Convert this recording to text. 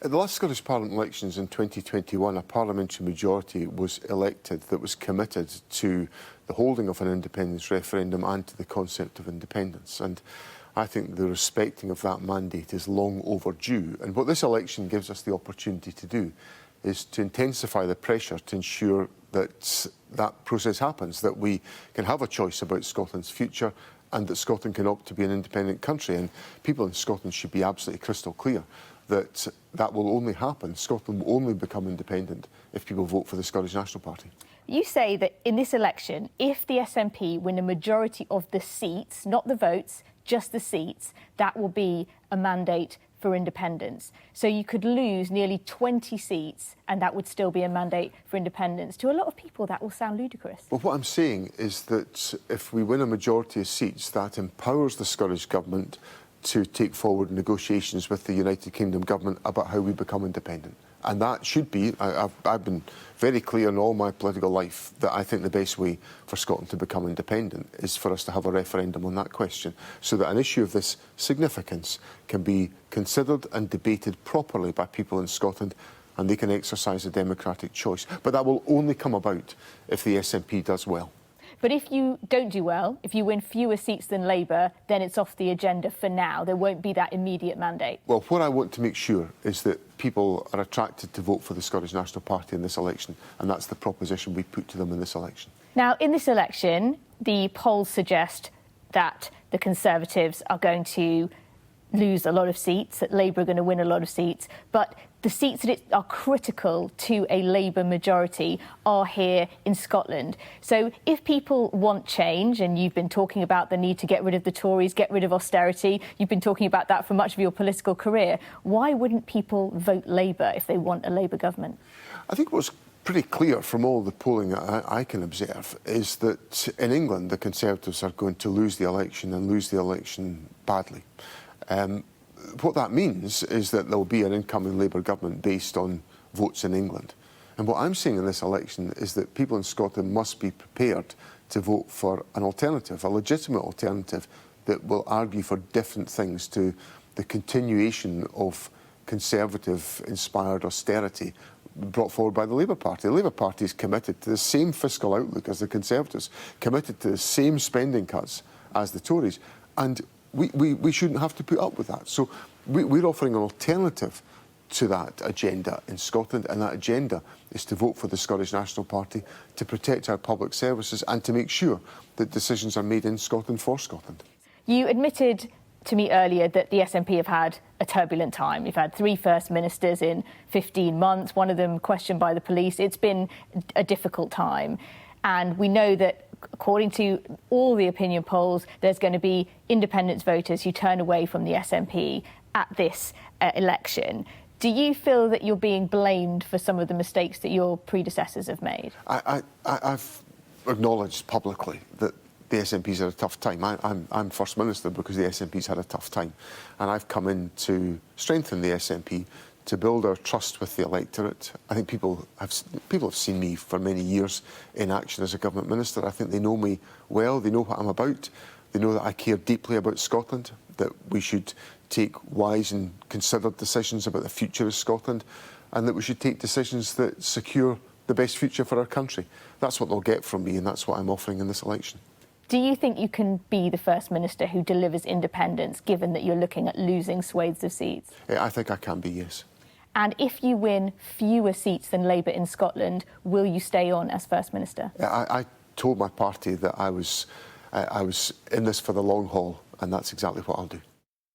At the last Scottish Parliament elections in 2021, a parliamentary majority was elected that was committed to the holding of an independence referendum and to the concept of independence. And I think the respecting of that mandate is long overdue. And what this election gives us the opportunity to do is to intensify the pressure to ensure that that process happens, that we can have a choice about Scotland's future and that Scotland can opt to be an independent country. And people in Scotland should be absolutely crystal clear that that will only happen. Scotland will only become independent if people vote for the Scottish National Party. You say that in this election, if the SNP win a majority of the seats, not the votes, just the seats, that will be a mandate for independence. So you could lose nearly 20 seats and that would still be a mandate for independence. To a lot of people, that will sound ludicrous. Well, what I'm saying is that if we win a majority of seats, that empowers the Scottish Government to take forward negotiations with the United Kingdom Government about how we become independent. And that should be, I've been very clear in all my political life that I think the best way for Scotland to become independent is for us to have a referendum on that question, so that an issue of this significance can be considered and debated properly by people in Scotland and they can exercise a democratic choice. But that will only come about if the SNP does well. But if you don't do well, if you win fewer seats than Labour, then it's off the agenda for now. There won't be that immediate mandate. Well, what I want to make sure is that people are attracted to vote for the Scottish National Party in this election, and that's the proposition we put to them in this election. Now, in this election, the polls suggest that the Conservatives are going to lose a lot of seats, that Labour are going to win a lot of seats, but the seats that are critical to a Labour majority are here in Scotland. So if people want change, and you've been talking about the need to get rid of the Tories, get rid of austerity, you've been talking about that for much of your political career, why wouldn't people vote Labour if they want a Labour government? I think what's pretty clear from all the polling I can observe is that in England the Conservatives are going to lose the election and lose the election badly. What that means is that there will be an incoming Labour government based on votes in England. And what I'm saying in this election is that people in Scotland must be prepared to vote for an alternative, a legitimate alternative that will argue for different things to the continuation of Conservative-inspired austerity brought forward by the Labour Party. The Labour Party is committed to the same fiscal outlook as the Conservatives, committed to the same spending cuts as the Tories. And we shouldn't have to put up with that. So we're offering an alternative to that agenda in Scotland, and that agenda is to vote for the Scottish National Party, to protect our public services and to make sure that decisions are made in Scotland for Scotland. You admitted to me earlier that the SNP have had a turbulent time. You've had 3 First Ministers in 15 months, one of them questioned by the police. It's been a difficult time. And we know that, according to all the opinion polls, there's going to be independence voters who turn away from the SNP at this election. Do you feel that you're being blamed for some of the mistakes that your predecessors have made? I've acknowledged publicly that the SNP's had a tough time. I'm First Minister because the SNP's had a tough time. And I've come in to strengthen the SNP, to build our trust with the electorate. I think people have seen me for many years in action as a government minister. I think they know me well, they know what I'm about, they know that I care deeply about Scotland, that we should take wise and considered decisions about the future of Scotland, and that we should take decisions that secure the best future for our country. That's what they'll get from me, and that's what I'm offering in this election. Do you think you can be the First Minister who delivers independence, given that you're looking at losing swathes of seats? I think I can be, yes. And if you win fewer seats than Labour in Scotland, will you stay on as First Minister? I told my party that I was in this for the long haul, and that's exactly what I'll do.